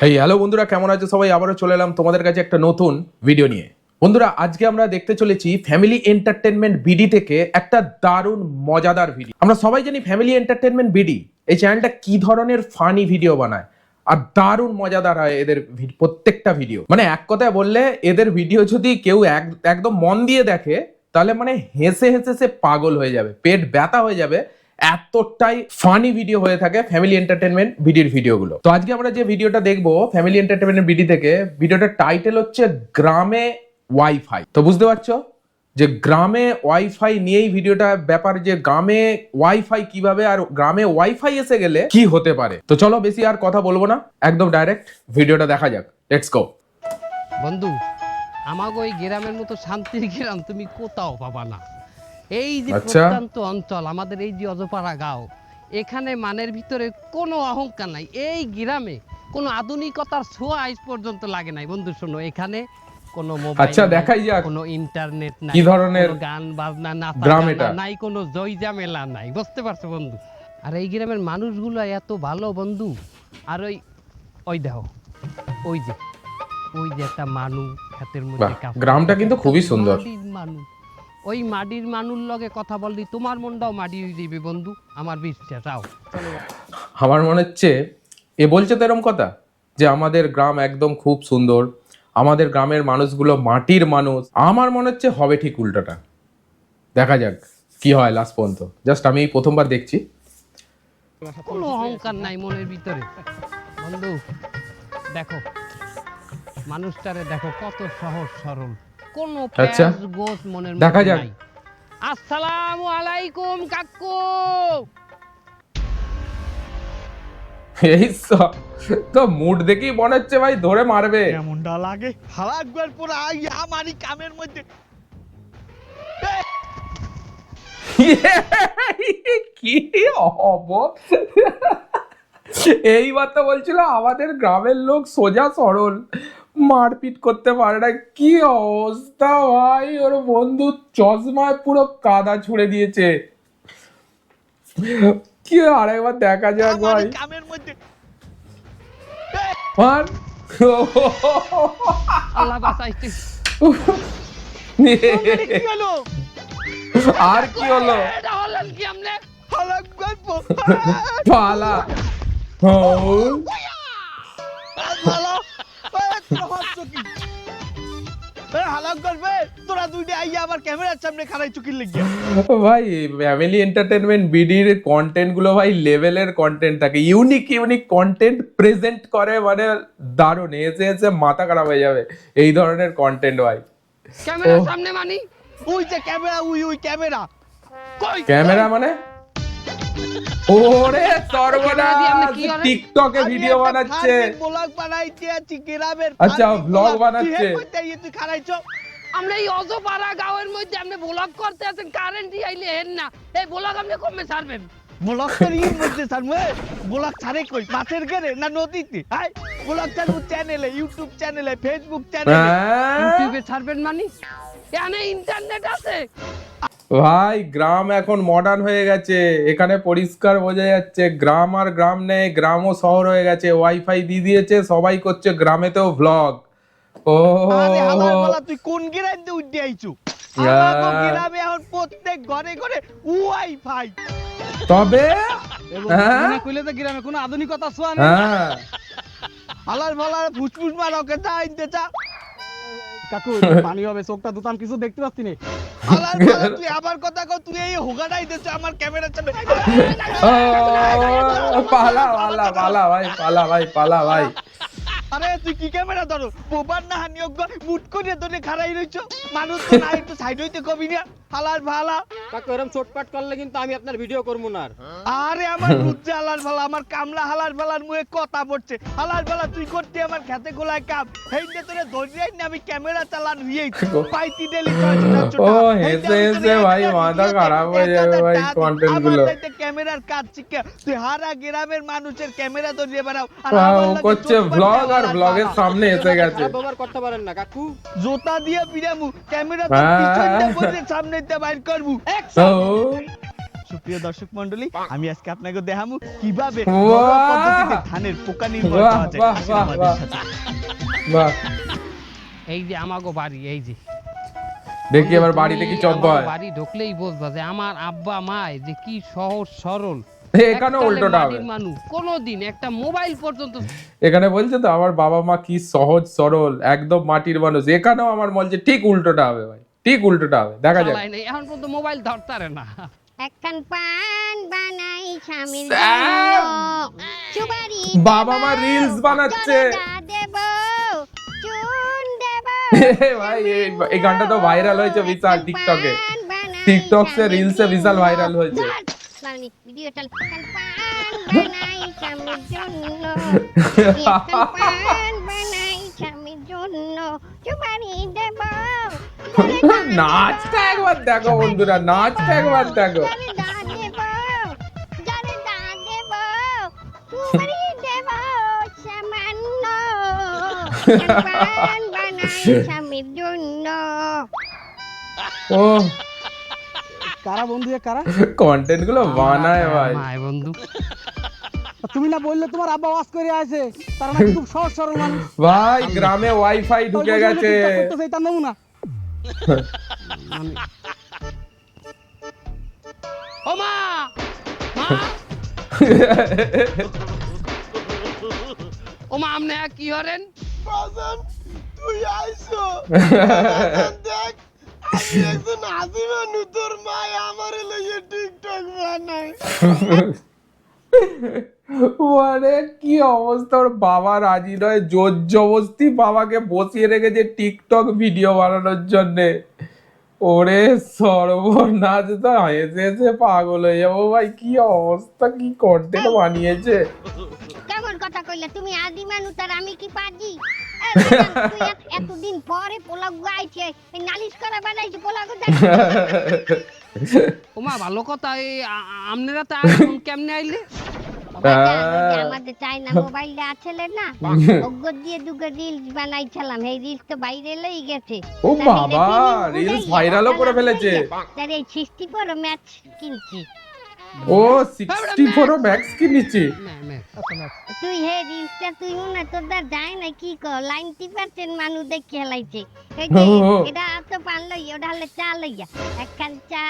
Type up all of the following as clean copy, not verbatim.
Hey hello বন্ধুরা, কেমন আছো সবাই? আবারও চলে এলাম তোমাদের কাছে একটা নতুন ভিডিও নিয়ে। বন্ধুরা, আজকে আমরা দেখতে চলেছি ফ্যামিলি এন্টারটেনমেন্ট বিডি থেকে একটা দারুণ মজাদার ভিডিও। আমরা সবাই জানি ফ্যামিলি এন্টারটেনমেন্ট বিডি এই চ্যানেলটা কি ধরনের ফানি ভিডিও বানায় আর দারুণ মজাদার হয় এদের প্রত্যেকটা ভিডিও। মানে এক কথায় বললে এদের ভিডিও যদি কেউ একদম মন দিয়ে দেখে তাহলে মানে হেসে হেসে সে পাগল হয়ে যাবে, পেট ব্যথা হয়ে যাবে, এতটাই ফানি ভিডিও হয়ে থাকে ফ্যামিলি এন্টারটেনমেন্ট ভিডিওর ভিডিওগুলো। তো আজকে আমরা যে ভিডিওটা দেখবো ফ্যামিলি এন্টারটেনমেন্ট ভিডি থেকে, ভিডিওটার টাইটেল হচ্ছে গ্রামে ওয়াইফাই। তো বুঝতে পারছো যে গ্রামে ওয়াইফাই নিয়েই ভিডিওটা ব্যাপার, যে গ্রামে ওয়াইফাই কিভাবে আর গ্রামে ওয়াইফাই এসে গেলে কি হতে পারে। তো চলো বেশি আর কথা বলবো না, একদম ডাইরেক্ট ভিডিওটা দেখা যাক। Let's go. বন্ধু, আমাকে ওই গ্রামের মতো শান্তির গ্রাম তুমি কোথাও পাবা না। এই যে প্রত্যন্ত অঞ্চল, আমাদের এই যে অজপাড়া গাঁও, এখানে মানের ভিতরে কোনো অহংকার নাই। এই গ্রামে কোনো আধুনিকতার ছোঁয়া আজ পর্যন্ত লাগে নাই। বন্ধু শোনো, এখানে কোনো মোবাইল, দেখাই যাক কোনো ইন্টারনেট নাই, কি ধরনের গান বাজনা গ্রাম নাচা এটা নাই, কোনো জয়জামেলা নাই। বুঝতে পারছো বন্ধু? আর এই গ্রামের মানুষগুলো এত ভালো বন্ধু। আর ওই ওই দেখো, ওই যে একটা মানুষ হাতের মধ্যে কাজ, গ্রামটা কিন্তু খুবই সুন্দর। মানুষ, ওই মাটির মানুষ লগে কথা বললি তোমার মনটাও মাটি হয়ে যাবে বন্ধু, আমার বিশ্বাস। আও আমার মনে হচ্ছে এ বলছে তো এরকম কথা যে আমাদের গ্রাম একদম খুব সুন্দর, আমাদের গ্রামের মানুষগুলো মাটির মানুষ। আমার মনে হচ্ছে হবে ঠিক উল্টোটা। দেখা যাক কি হয় লাস্ট পর্যন্ত। জাস্ট আমি প্রথমবার দেখছি। কোনো অহংকার নাই মনের ভিতরে বন্ধু। দেখো মানুষটারে, দেখো কত সহজ সরল, কোনো প্যাঁচ গোছ মনের মধ্যে দেখা যাক। নাই। আসসালামু আলাইকুম কাকু। এই তো মুড দেখেই মনে হচ্ছে ভাই ধরে মারবে। কেমনটা লাগে হালা একবার পুরো আমারই কামের মধ্যে কি হব। এইবার তো বলছিল আমাদের গ্রামের লোক সোজা সরল, মারপিট করতে পারে না। কি অবস্থা ভাই, ওর বন্ধু চশমায় পুরো কাদা ছুঁড়ে দিয়েছে। কি আরেকবার দেখা যাক ভাই। কামের মধ্যে আল্লাহ বাঁচাইছে। কি হলো? আর কি হলো? এটা হলেন কি আমনে? হালা একবার পালা হালা হালা করবে তোরা দুইটা আইয়া আবার ক্যামেরার সামনে খাড়াই চুকির লেগে। ভাই ফ্যামিলি এন্টারটেনমেন্ট বিডির কন্টেন্ট গুলো ভাই লেভেলের কন্টেন্ট থাকে, ইউনিক কন্টেন্ট প্রেজেন্ট করে, মানে দারুণ। এসে এসে মাথা খারাপ হয়ে যাবে এই ধরনের কন্টেন্ট ভাই। ক্যামেরার সামনে মানি ওই যে ক্যামেরা, ওই ক্যামেরা কই? ক্যামেরা মানে ওরে সর্বনাশ, টিকটকে ভিডিও বানাচ্ছে। ব্লগ বানাইতে আছি গ্রামের। আচ্ছা ব্লগ বানাচ্ছে। তুই খাড়াইছো? আমরা এই অজপাড়া গাঁয়ের মধ্যে আপনি ব্লগ করতে আছেন, কারেন্ট আইলে হেন না। এই ব্লগ আপনি কমে ছাড়বেন? ব্লগ তো ইন মধ্যে ছাড়বো। ব্লগ ছাড়ে কই? মাছের ঘেরে না নদীতে? হাই ব্লগ ছাড়বো চ্যানেলে, ইউটিউব চ্যানেলে, ফেসবুক চ্যানেলে। ইউটিউবে ছাড়বেন মানে? এখানে ইন্টারনেট আছে ভাই। গ্রাম এখন মডার্ন হয়ে গেছে, এখানে পরিষ্কার বোঝা যাচ্ছে গ্রাম আর গ্রাম নেই, গ্রামও শহর হয়ে গেছে। ওয়াইফাই দিয়ে দিয়েছে, সবাই করছে গ্রামেতেও ভ্লগ। ও আরে হালার পালা, তুই কোন গ্রামে উঠে আইছো? আমাগো গ্রামে এখন প্রত্যেক ঘরে ঘরে ওয়াইফাই। তবে মনে কইলে তো গ্রামে কোনো আধুনিকতা ছোঁয়া নেই। হালার ফালার ফুসফুস মারকে চা আনতে চা। কাকু পানি হবে, চোখটা দুতাম কিছু দেখতে পাচ্ছি না। হালার ফালা, তুই আবার কথা কও, তুই এই হোগাটাই দিছ আমার ক্যামেরার সামনে। পালা পালা পালা ভাই, পালা ভাই, পালা ভাই। আরে তুই কি ক্যামেরা ধরো? মোবাইল না হানিয়োগ মুট করে ধরে খাড়াই রইছো। মানুষ তো না, একটু সাইড হইতে কবি না। হালার ভালা কাকু এরকম চটপাট করলে কিন্তু আমি আপনার ভিডিও করব না। আরে আমার বুঝছে হালার ভালা, আমার কামলা হালার ভালার মুখে কথা পড়ছে। হালার ভালা তুই করতে আমার খেতে গোলায় কাম। হেইতে তোরে ধরিয়াই না আমি ক্যামেরা চালান হইছি। পাইতি ডেলি ও হেসে হেসে ভাই মাথা খারাপ হয়ে যাবে ভাই কন্টেন্ট গুলো। ক্যামেরার কাজ শিখে তুই হারা গ্রামের মানুষের ক্যামেরা ধরিয়ে বেড়াও। আর করছে ভ্লগ, আর ভ্লগের সামনে এসে গেছে। ব্যবহার করতে পারেন না কাকু। জোতা দিয়ে পিরামু ক্যামেরা তো পিছনটা বসে সামনেতে বাইর করবু। সুপ্রিয় প্রিয় দর্শক মণ্ডলী, আমি আজকে আপনাকে দেখাবো কিভাবে বাহ! ঘরোয়া পদ্ধতিতে ধানের পোকা নির্মূল বাহ, করা যায়। বাহ, আসেন বাহ, আমাদের বাহ। সাথে। বাহ, এই যে আমাগো বাড়ি, এই যে দেখি এবার বাড়িতে কি চব্বা আমাগো হয়। বাড়ি ঢুকলেই বুঝবা যে আমার আব্বা মায় যে কি সহজ সরল। এখানে এককালে উল্টোটা হবে। মাটির মানুষ কোনোদিন একটা মোবাইল পর্যন্ত এখানে বলছে তো আমার বাবা মা কি সহজ সরল একদম মাটির মানুষ, এখানেও আমার বলছে ঠিক উল্টোটা হবে ভাই, ঠিক উল্টোটা হবে, দেখা যাক। চালায় নাই, এখন পর্যন্ত মোবাইল ধরতারে না। একখান পান বানাই স্বামীর স্যার! জন্য সুপারি বাবা মা রিলস বানাচ্ছে। দেব চুন দেব ভাই এই গানটা তো ভাইরাল হয়েছে বিশাল টিকটকে, টিকটকে রিলসে বিশাল ভাইরাল হয়েছে। ভিডিও চাল একখান পান বানাই স্বামীর জন্য একখান পান বানাই স্বামীর জন্য সুপারি দেব নাচটা একবার দেখো বন্ধুরা, নাচটা একবার দেখো। স্বামীর জন্য ও কারা বন্ধু এ কারা? কন্টেন্ট গুলো বানায় ভাই। মায় বন্ধু তুমি না বললে তোমার আব্বা ওয়াজ করে আছে, তারা নাকি খুব সহজ সরল মানুষ। ভাই গ্রামে ওয়াইফাই ঢুকে গেছে। তার নমুনা। ও মা, মা ও মা, আপনি কি হরেন? বাজান তুই আইছো দেখ, আমি একজন আজিমা নুতর মাই আমারে লইয়ে টিকটক বানাই। মানে কি অবস্থা, ওর বাবা রাজি নয়, জোর জবরদস্তি বাবাকে বসিয়ে রেখেছে টিকটক ভিডিও বানানোর জন্যে। ওরে সর্বনাশ, তো হেসে হেসে পাগল হয়ে যাবো ভাই, কি অবস্থা, কি কন্টেন্ট বানিয়েছে। কেমন কথা কইলা তুমি? আদি মানুষ আর আমি কি পাজি? এতদিন পরে পোলাও গাইছে, এই নালিশ করা বানাইছে পোলাও গো। ও মা ভালো কথা, এই আপনারা তো এখন কেমনে আইলে? আমাদের চাইনা মোবাইলটা আছে না, ওগো দিয়ে দুগো রিলস বানাইছিলাম, এই রিলস তো বাইরে লই গেছে। ও বাবা, রিলস ভাইরালও করে ফেলেছে। তার এই 64 ম্যাচ কিনছি। ও 64 ম্যাক্স কিনেছি। তুই হে রিলসটা তুই মনে তোর দা যায় না কি কর, 90% মানুষ দেখে হেলাইছে। এই যে এটা তো পান লই, ওটা হলে চা লইয়া, একখান চা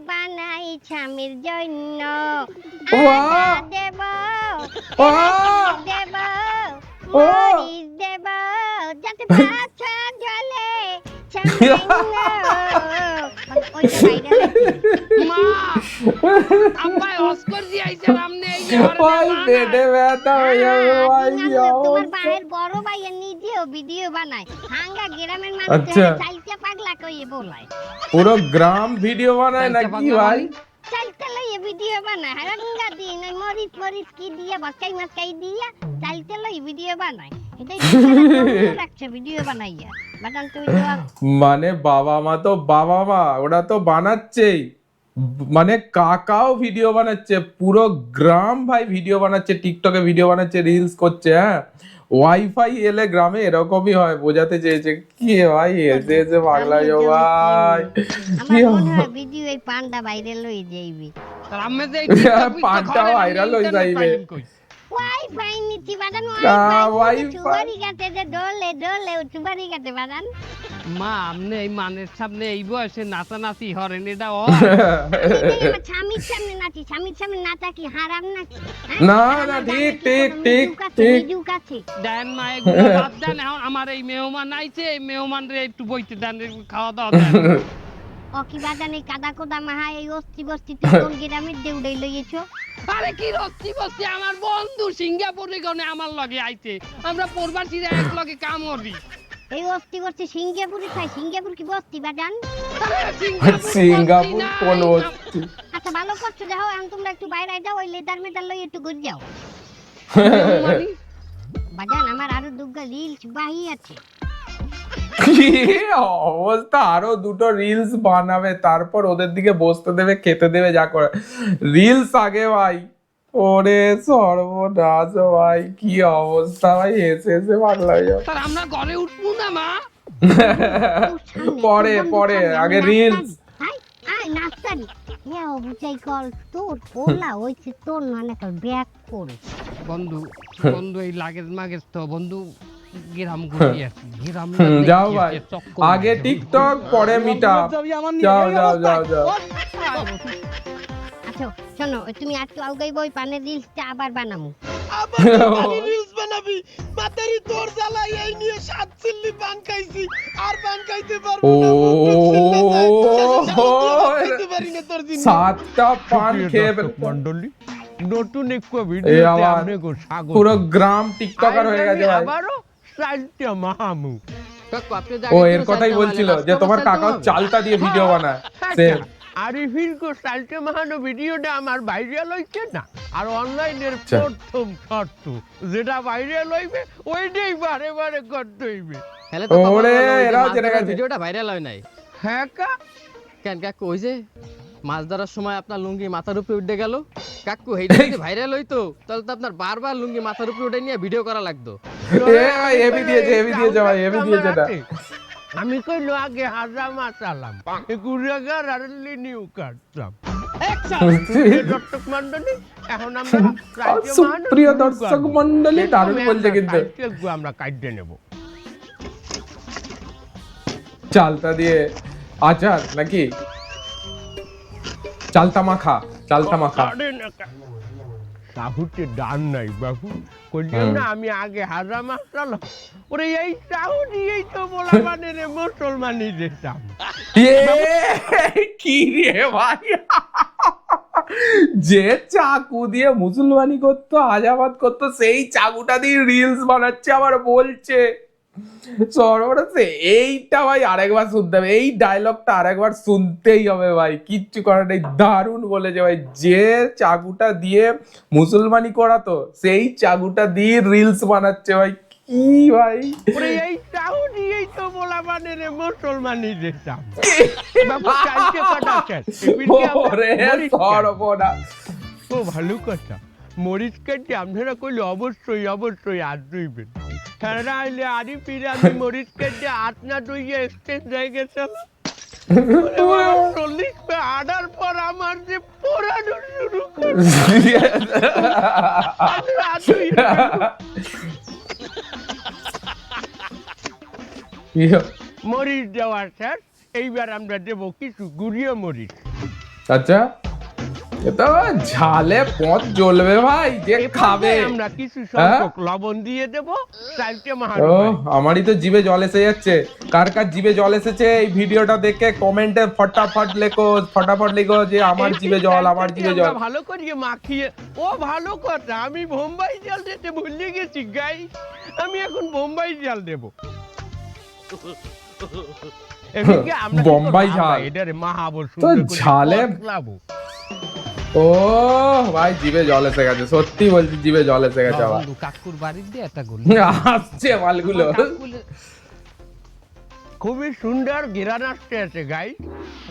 বানাই স্বামীর জন্য আদা দেব দেব মরিচ দেব যাতে পাছা জ্বলে মা আব্বা অস্কর দি আইছে, আপনি এই যে ভাই পেটে ব্যথা হয়ে যাবে ভাই, কি তোমার অবস্থা। ভাইয়ের বড় ভাইয়ের নিজেও ভিডিও বানায়, হাঙ্গা গ্রামের মানুষ আচ্ছা। চাইতে পাগলা কইয়ে বলায়, পুরো গ্রাম ভিডিও বানায় নাকি ভাই? চাইতে লইয়ে ভিডিও বানায়, হাঙ্গা দিন ওই মরিচ মরিচ কি দিয়ে বাকাই মাকাই দিয়া চাইতে লই ভিডিও বানায়। এটাই রাখছে ভিডিও বানাইয়া বাটান তুমি জবাব। মানে বাবা মা তো বাবা মা, ওরা তো বানাচ্ছেই, মানে কাকাও ভিডিও বানাচ্ছে, পুরো গ্রাম ভাই ভিডিও বানাচ্ছে, টিকটকে ভিডিও বানাচ্ছে, রিলস করছে। হ্যাঁ, ওয়াইফাই এলে গ্রামে এরকমই হয়, বোঝাতে চেয়েছে। কি ভাই এসে এসে পাগলা যাও ভাই, কি আমার মনে হয় ভিডিও এই পান্ডা বাইরে লই যাইবি। আর আমি যে পাঁচটা ভাইরাল হয়ে যাইবে। ওয়াইফাই নিচি বাদান, ওয়াইফাই চুবারি গাতে যে ডলে ডলে চুবারি গাতে বাদান। মা আপনি এই মানের সামনে এই বয়সে নাচানাচি হরেন, এটা ও স্বামীর সামনে নাচি, স্বামীর সামনে নাচা কি হারাম নাকি? না না, ঠিক ঠিক ঠিক ঠিক। দেন মা, এগুলো বাদ দেন। এখন আমার এই মেহমান আইছে, এই মেহমান রে একটু বইতে দেন, খাওয়া দাওয়া দেন। ও কি বাদান এই কাদা কোদা মাহা এই অস্তি বস্তি তুই কোন গ্রামের দেউড়াই লইয়েছো? আরে কি রস্তি বস্তি, আমার বন্ধু সিঙ্গাপুরে গনে আমার লগে আইছে, আমরা প্রবাসীরা এক লগে কাম করি। এই অস্তি বস্তি সিঙ্গাপুরে খাই, সিঙ্গাপুর কি বস্তি বাদান? সিঙ্গাপুর কোন বস্তি? আচ্ছা ভালো করছো, দেখো এখন তোমরা একটু বাইরে যাও, ওই লেদার মেদার লই একটু ঘুরে যাও। বাদান আমার আরো দুগা রিলস বাহি আছে। কি অবস্থা, আরো দুটো রিলস বানাবে, তারপর ওদের দিকে বসতে দেবে, খেতে দেবে, যা করে। রিলস আগে ভাই, ওরে সর্বনাশ ভাই, কি অবস্থা ভাই, এসে এসে পাগলা হয়ে যাও। স্যার আমরা ঘরে উঠবো না মা? পরে পরে আগে রিলস। আয় আয় নাস্তানি হ্যাঁ বুঝাই কল তোর পোলা হইছে তোর মানে কল ব্যাক করে বন্ধু বন্ধু এই লাগেজ মাগেজ তো বন্ধু গ্রাম ঘুরি আছি গ্রাম যাও ভাই আগে টিকটক পরে মিটআপ যাও যাও যাও যাও আচ্ছা শোনো তুমি একটু আউগাই বই পানে রিলসটা আবার বানামু রিলস বানাবি মাতারি তোর জ্বালাই এই নিয়ে 7 চিল্লি পান খাইছি আর পান খাইতে পারবো না খাইতে পারি না তোর দিন 7টা পান খেয়ে মন্ডলী নতুন একটা এই ভিডিওতে আবার আপনাকে স্বাগত পুরো গ্রাম টিকটকার হয়ে গেছে ভাই আবারও সাইটটা মাহামু কাকু আপনি ও এর কথাই বলছিল যে তোমার কাকা চালটা দিয়ে ভিডিও বানায় সে আরিফিন কো সাইটে মাহানো ভিডিওটা আমার ভাইরাল হইছে না আর অনলাইনের আচ্ছা। প্রথম শর্ত যেটা ভাইরাল হইবে ওইটাই বারে বারে করতে হইবে হেলে তো ওরে, এরাও জেনে গেছে। ভিডিওটা ভাইরাল হয় নাই হ্যাঁ কা কেন কাকু ওই যে মাছ ধরার সময় আপনার লুঙ্গি মাথার উপরে উঠে গেল কাকু এইটা যদি ভাইরাল হইতো তাহলে তো আপনার বারবার লুঙ্গি মাথার উপরে উঠে নিয়ে ভিডিও করা লাগতো এ ভাই এবি দিয়েছে ভাই এবি দিয়েছে এটা আমি কইলো আগে হাজা মাছালাম গুড়াগার আর লিনিউ কাটলাম দর্শক মন্ডলী এখন আমরা সুপ্রিয় দর্শক মন্ডলী দারুণ বলছে কিন্তু আমরা কাটতে নেব চালটা দিয়ে আচার নাকি চালতা মাখা সাহুতে ডান নাই বাবু কইলাম না আমি আগে হাজা মাছালাম ওরে এই সাহু দিয়েই তো বলা মানে রে মুসলমানি দিতাম কি রে ভাই যে চাকু দিয়ে মুসলমানি করতো আজাবাদ করতো সেই চাকুটা দিয়ে রিলস বানাচ্ছে আবার বলছে সর্বনাশে এইটা ভাই আরেকবার শুনতে হবে এই ডায়লগটা আরেকবার শুনতেই হবে ভাই কিচ্ছু করার নেই দারুণ বলেছে ভাই যে চাকুটা দিয়ে মুসলমানি করাতো সেই চাকুটা দিয়ে রিলস বানাচ্ছে ভাই কি ভাই ওরে এই সাহু দিয়েই তো বলা মানে রে মুসলমানি দিতাম বাবু কালকে কাটাছেন ওরে সর্বনাশ ও ভালো কথা মরিচ কেটে আপনারা কইলে অবশ্যই হাত ধুইবেন তারা আইলে আরি ফিরে আমি মরিচ কেটে হাত না ধুইয়ে স্টেজ হয়ে গেছিলাম 40 আডার পর আমার যে পোড়ানো শুরু মরিচ দেওয়ার স্যার এইবার আমরা দেবো কিছু গুড়িয়ে মরিচ আচ্ছা এটা ঝালে পথ জ্বলবে ভাই যে খাবে আমরা কিছু সংখ্যক লবণ দিয়ে দেব চালতে মাহার ও আমারই তো জিভে জল এসে যাচ্ছে কার কার জিভে জল এসেছে এই ভিডিওটা দেখে কমেন্টে ফটাফট লেখো যে আমার জিভে জল ভালো করিয়ে মাখিয়ে ও ভালো কথা আমি বোম্বাই জাল দিতে ভুলে গেছি গাই আমি এখন বোম্বাই জাল দেব বোম্বাই ঝাল এটারে মাহাবর তো ঝালে ও ভাই জিভে জল এসে গেছে সত্যি বলছি জিভে জল এসে গেছে আবার কাকুর বাড়ির দিয়ে একটা গলি আসছে মালগুলো খুবই সুন্দর ঘেরান আসতে আছে গাই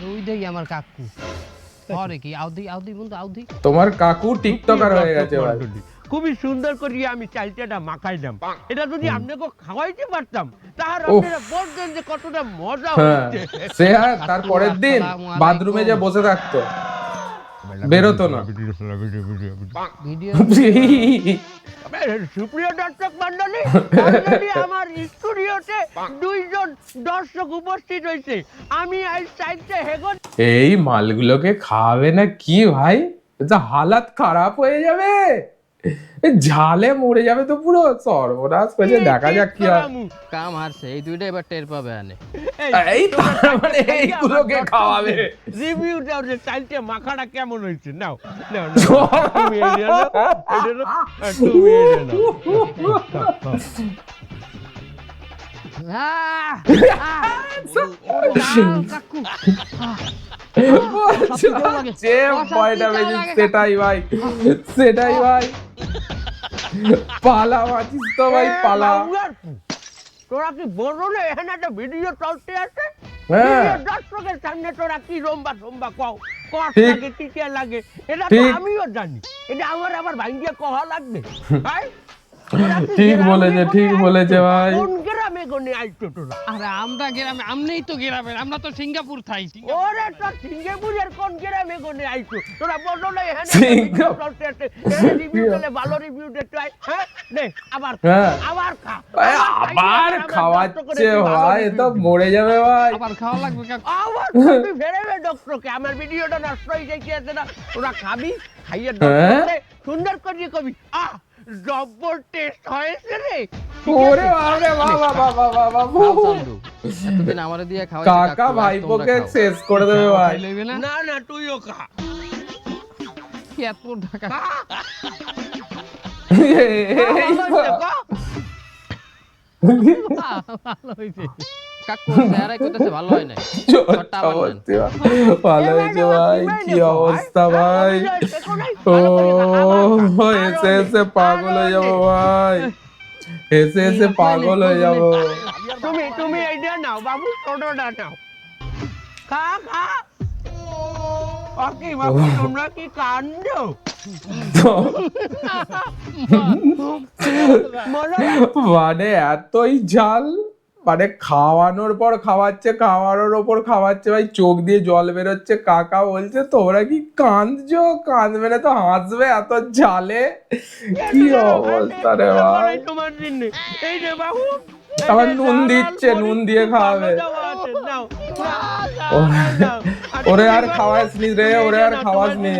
ওইটাই আমার কাকু আরে কি আউদি বন্ধু আউদি তোমার কাকু টিকটকার হয়ে গেছে ভাই খুবই সুন্দর করে আমি চালটাটা মাখাইলাম এটা যদি আপনাকে খাওয়াইতে পারতাম তাহলে আপনারা বলতেন যে কতটা মজা হচ্ছে সে তারপরের দিন বাথরুমে যে বসে থাকতো বেরোতো না সুপ্রিয় দর্শক মন্ডলী অলরেডি আমার স্টুডিওতে 2 জন দর্শক উপস্থিত হয়েছে আমি এই সাইডে হেগন এই মালগুলোকে খাওয়াবে না কি ভাই এটা হালাত খারাপ হয়ে যাবে ঝালে মরে যাবে তো পুরো সর্বনাশ করেছে দেখা যাক কি হয় কাম হারছে এই দুইটা এবার টের পাবে আনে এই তার মানে এইগুলোকে খাওয়াবে রিভিউ দাও যে চালটা মাখাটা কেমন হয়েছে নাও তুমি এনে নাও তুমি এনে যে ভয়টা বেশি সেটাই ভাই পালা মাছিস তো ভাই পালা তোরা কি বলো না এখানে একটা ভিডিও চলতে আছে দর্শকের সামনে তোরা কি রম্বা কও কষ্ট লাগে টিকে লাগে এটা তো আমিও জানি এটা আমার আবার ভাঙ্গিয়ে কহা লাগবে ঠিক বলেছে ভাই কোন গ্রামে গনে আইছো তোরা আরে আমরা গ্রামে, আমনেই তো গ্রামের, আমরা তো সিঙ্গাপুর থাই। ওরে তো সিঙ্গাপুরের কোন গ্রামে গনে আইছো তোরা বলো না এখানে সিঙ্গাপুর। রিভিউ দিলে ভালো রিভিউ দিতে হয় হ্যাঁ নে আবার হ্যাঁ। আবার খা আবার খাওয়াচ্ছে ভাই, এ তো মরে যাবে ভাই। আবার খাওয়া লাগবে কাকু। আবার তুমি ফেরাবে ডক্টরকে আমার ভিডিওটা নষ্ট হয়ে যাইছে না ওরা খাবি খাইয়ে ডক্টরকে সুন্দর করে কবি জব্বর টেস্ট হয়েছে রে ওরে বাবা বাবা বাবা বাবা খাও চান্দু, এতদিন আমারে দিয়ে খাওয়াইছে কাকা কাকু, আজ ভাইপোকে তোমরা খাও। শেষ করে দেবে ভাই। খাই লইবে না? না না তুইও খা এত টাকা। খা ভালো হইছে। কাকু চেহারাই কইতাছে ভালো হয় নাই। শটটা আবার নেন। ভালো হয়েছে ভাই, কি অবস্থা ভাই। ও এসে এসে পাগল হয়ে যাবো ভাই, এসে এসে পাগল হয়ে যাবো। তুমি এইটা নাও বাবু ছোটটা নাও খা খা ওকে বাবু তোমরা কি কান্দো মানে এতই ঝাল, মানে খাওয়ানোর পর খাওয়াচ্ছে, খাওয়ানোর ওপর খাওয়াচ্ছে ভাই, চোখ দিয়ে জল বেরোচ্ছে। কাকা বলছে তোমরা কি কাঁদছো? কাঁদবে না তো হাসবে, এত ঝালে কি অবস্থা রে ভাই। তোমার জন্য এই যে বাবু আবার নুন দিচ্ছে, নুন দিয়ে খাওয়াবে। ওরে আর খাওয়াস নি রে, ওরে আর খাওয়াস নি।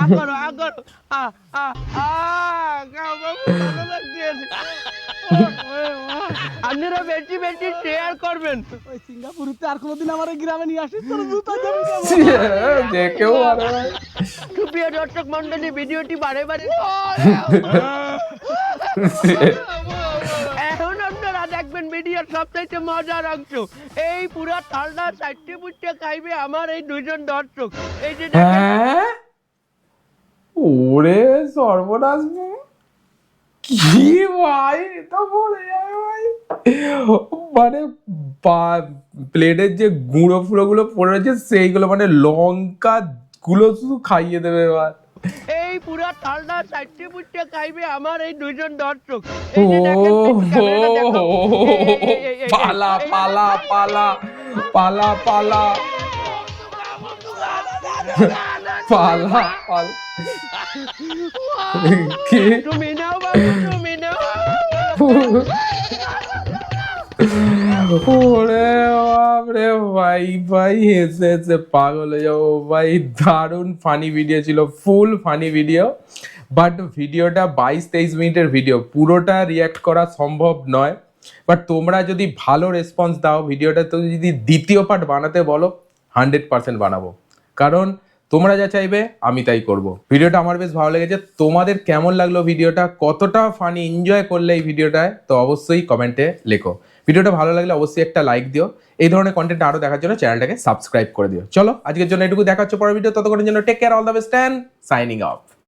আগরো আগরো আ আ আ গাও বাবু ভালো লাগছে আপনারা বেশি বেশি শেয়ার করবেন ওই সিঙ্গাপুরতে আর কোনোদিন আমার এই গ্রামে নিয়ে আসিস তোর জুতা যাবি যে কেউ আরে ভাই। সুপ্রিয় দর্শক মন্ডলী ভিডিওটি বারে বারে এখন আপনারা দেখবেন ভিডিওর সবচাইতে মজার অংশ এই পুরো থালটা চারটে পুটে খাইবে আমার এই দুইজন দর্শক এই যে দেখেন হ্যাঁ ওরে সর্বনাশ, কি ভাই, এটা বলে যাবে ভাই। মানে প্লেটের যে গুঁড়ো ফুড়ো গুলো পড়ে রয়েছে সেইগুলো, মানে লঙ্কা গুলো শুধু খাইয়ে দেবে এবার। এই পুরো থালটা চারটে পুটে খাইবে আমার এই দুইজন দর্শক ও এই যে দেখেন ক্যামেরাটা দেখো পালা পালা পালা পালা পালা পালা পালা কি তুমি নাও বাবু তুমি নাও ওরে বাপরে ভাই, ভাই হেসে হেসে পাগল হয়ে যাবো ভাই। দারুণ ফানি ভিডিও ছিল, ফুল ফানি ভিডিও। বাট ভিডিওটা 22-23 মিনিটের ভিডিও, পুরোটা রিয়াক্ট করা সম্ভব নয়। বাট তোমরা যদি ভালো রেসপন্স দাও ভিডিওটা, তো যদি দ্বিতীয় পার্ট বানাতে বলো 100% বানাবো, কারণ তোমরা যা চাইবে আমি তাই করব। ভিডিওটা আমার বেশ ভালো লেগেছে। তোমাদের কেমন লাগলো ভিডিওটা, কতটা ফানি এনজয় করলে এই ভিডিওটায়, তো অবশ্যই কমেন্টে লেখো। ভিডিওটা ভালো লাগলে অবশ্যই একটা লাইক দিও। এই ধরনের কন্টেন্ট আরো দেখার জন্য চ্যানেলটাকে সাবস্ক্রাইব করে দিও। চলো আজকের জন্য এটুকু, দেখা হচ্ছে পরের ভিডিও। ততক্ষণের জন্য take care, all the best and signing of.